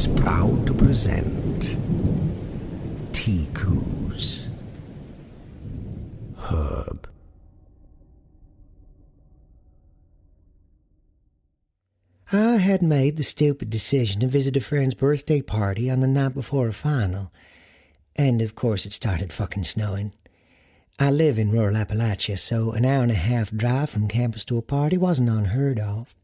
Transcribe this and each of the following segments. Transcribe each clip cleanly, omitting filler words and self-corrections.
is proud to present Tiku's Herb. I had made the stupid decision to visit a friend's birthday party on the night before a final, and of course it started fucking snowing. I live in rural Appalachia, so an hour and a half drive from campus to a party wasn't unheard of.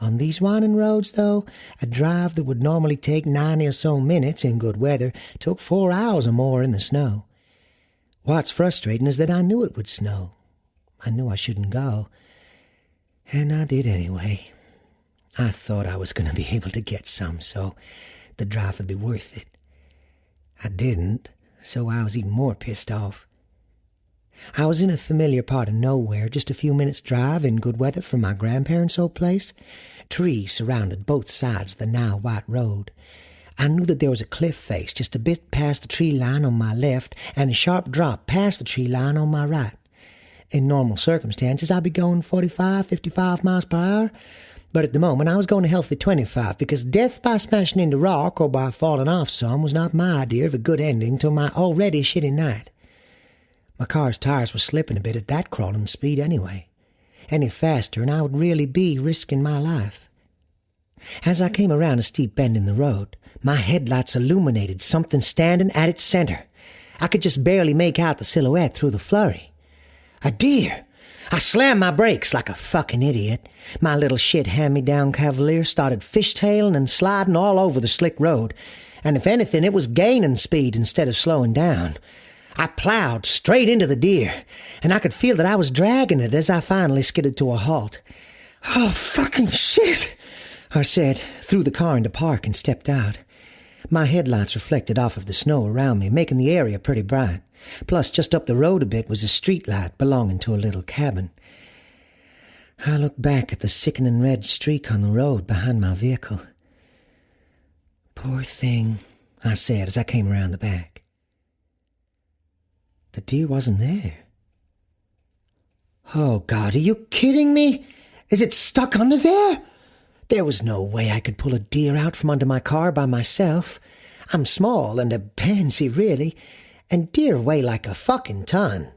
On these winding roads, though, a drive that would normally take 90 or so minutes in good weather took 4 hours or more in the snow. What's frustrating is that I knew it would snow. I knew I shouldn't go, and I did anyway. I thought I was going to be able to get some, so the drive would be worth it. I didn't, so I was even more pissed off. I was in a familiar part of nowhere, just a few minutes' drive in good weather from my grandparents' old place. Trees surrounded both sides of the now white road. I knew that there was a cliff face just a bit past the tree line on my left and a sharp drop past the tree line on my right. In normal circumstances, I'd be going 45, 55 miles per hour, but at the moment I was going a healthy 25 because death by smashing into rock or by falling off some was not my idea of a good ending to my already shitty night. My car's tires were slipping a bit at that crawling speed anyway. Any faster and I would really be risking my life. As I came around a steep bend in the road, my headlights illuminated something standing at its center. I could just barely make out the silhouette through the flurry. A deer! I slammed my brakes like a fucking idiot. My little shit hand-me-down Cavalier started fishtailing and sliding all over the slick road, and if anything, it was gaining speed instead of slowing down. I plowed straight into the deer, and I could feel that I was dragging it as I finally skidded to a halt. "Oh, fucking shit," I said, threw the car into park and stepped out. My headlights reflected off of the snow around me, making the area pretty bright. Plus, just up the road a bit was a streetlight belonging to a little cabin. I looked back at the sickening red streak on the road behind my vehicle. "Poor thing," I said as I came around the back. The deer wasn't there. Oh, God, are you kidding me? Is it stuck under there? There was no way I could pull a deer out from under my car by myself. I'm small and a pansy, really, and deer weigh like a fucking ton.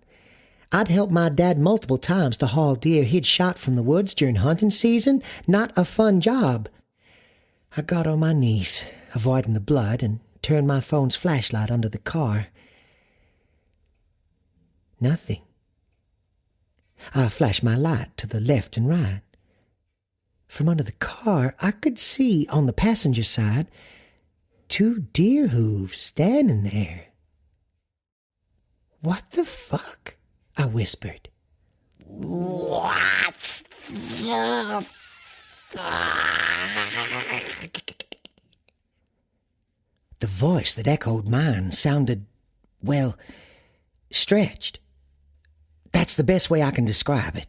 I'd helped my dad multiple times to haul deer he'd shot from the woods during hunting season. Not a fun job. I got on my knees, avoiding the blood, and turned my phone's flashlight under the car. Nothing. I flashed my light to the left and right. From under the car, I could see on the passenger side 2 deer hooves standing there. "What the fuck?" I whispered. "What the fuck?" The voice that echoed mine sounded, well, stretched. That's the best way I can describe it.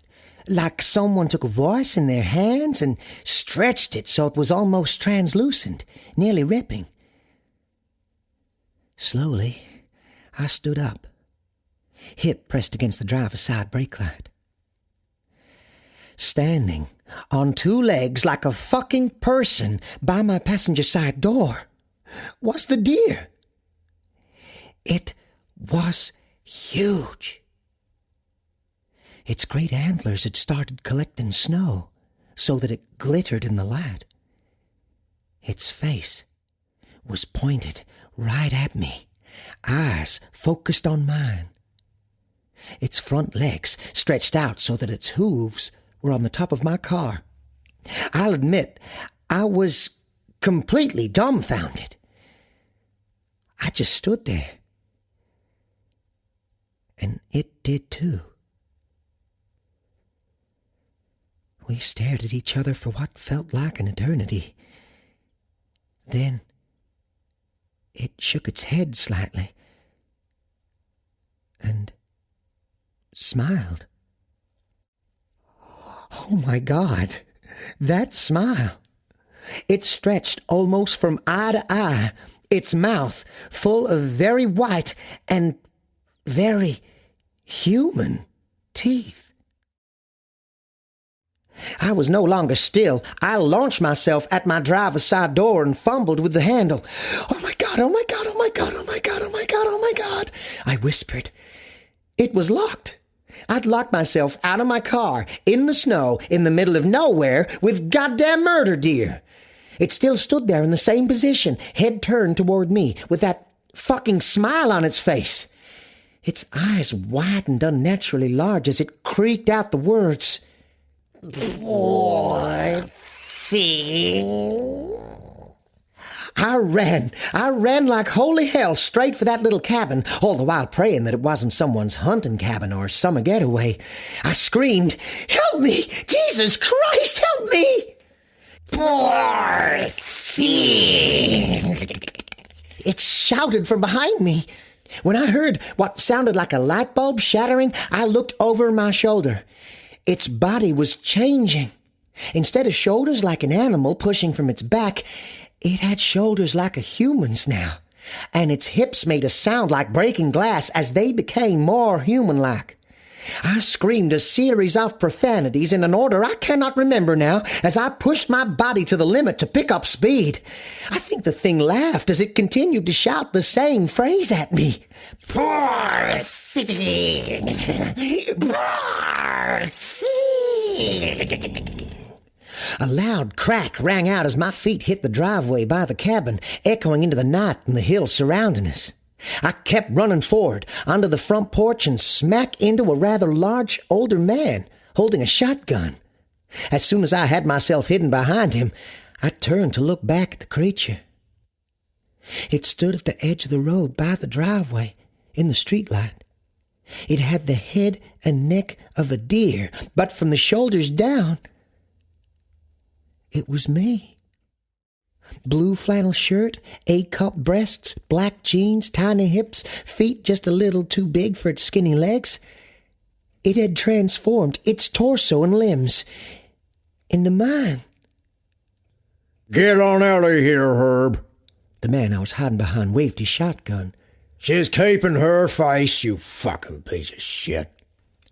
Like someone took a voice in their hands and stretched it so it was almost translucent, nearly ripping. Slowly, I stood up, hip pressed against the driver's side brake light. Standing on 2 legs like a fucking person by my passenger side door was the deer. It was huge. Its great antlers had started collecting snow so that it glittered in the light. Its face was pointed right at me, eyes focused on mine. Its front legs stretched out so that its hooves were on the top of my car. I'll admit, I was completely dumbfounded. I just stood there. And it did too. We stared at each other for what felt like an eternity. Then it shook its head slightly and smiled. Oh my God, that smile! It stretched almost from eye to eye, its mouth full of very white and very human teeth. I was no longer still. I launched myself at my driver's side door and fumbled with the handle. "Oh my God, oh my God, oh my God, oh my God, oh my God, oh my God," I whispered. It was locked. I'd locked myself out of my car, in the snow, in the middle of nowhere, with goddamn murder deer. It still stood there in the same position, head turned toward me, with that fucking smile on its face. Its eyes widened unnaturally large as it creaked out the words. "Poor thing." I ran like holy hell straight for that little cabin, all the while praying that it wasn't someone's hunting cabin or summer getaway. I screamed, "Help me! Jesus Christ, help me!" "Poor thing!" It shouted from behind me. When I heard what sounded like a light bulb shattering, I looked over my shoulder. Its body was changing. Instead of shoulders like an animal pushing from its back, it had shoulders like a human's now, and its hips made a sound like breaking glass as they became more human-like. I screamed a series of profanities in an order I cannot remember now as I pushed my body to the limit to pick up speed. I think the thing laughed as it continued to shout the same phrase at me. "Poor thing! Poor thing!" A loud crack rang out as my feet hit the driveway by the cabin, echoing into the night and the hills surrounding us. I kept running forward, onto the front porch and smack into a rather large older man holding a shotgun. As soon as I had myself hidden behind him, I turned to look back at the creature. It stood at the edge of the road by the driveway, in the streetlight. It had the head and neck of a deer, but from the shoulders down, it was me. Blue flannel shirt, A-cup breasts, black jeans, tiny hips, feet just a little too big for its skinny legs. It had transformed its torso and limbs into mine. "Get on out of here, Herb." The man I was hiding behind waved his shotgun. "She's keeping her face, you fucking piece of shit."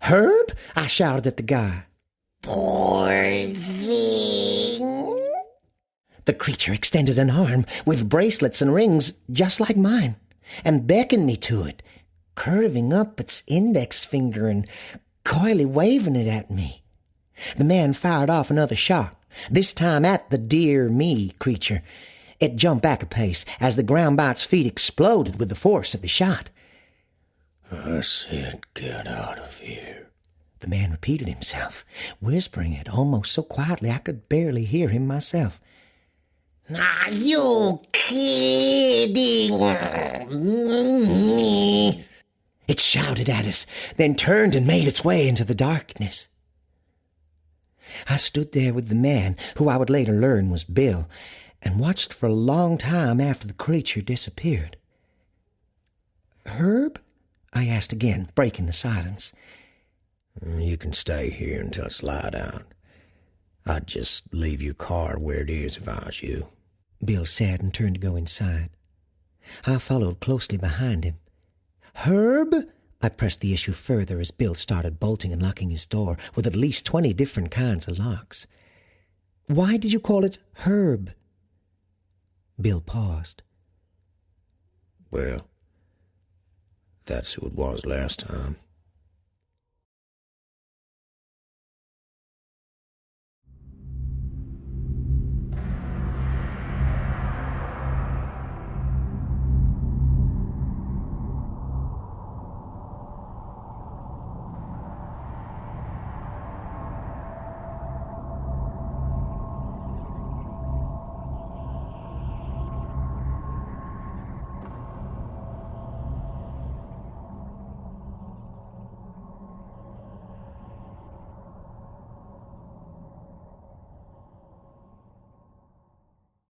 "Herb?" I shouted at the guy. "Poor thing." The creature extended an arm with bracelets and rings just like mine and beckoned me to it, curving up its index finger and coyly waving it at me. The man fired off another shot, this time at the dear me creature. It jumped back a pace as the ground by its feet exploded with the force of the shot. "I said get out of here," the man repeated himself, whispering it almost so quietly I could barely hear him myself. "Are you kidding me?" It shouted at us, then turned and made its way into the darkness. I stood there with the man, who I would later learn was Bill, and watched for a long time after the creature disappeared. "Herb?" I asked again, breaking the silence. "You can stay here until it's light out. I'd just leave your car where it is if I was you," Bill said and turned to go inside. I followed closely behind him. "Herb?" I pressed the issue further as Bill started bolting and locking his door with at least 20 different kinds of locks. "Why did you call it Herb?" Bill paused. "Well, that's who it was last time."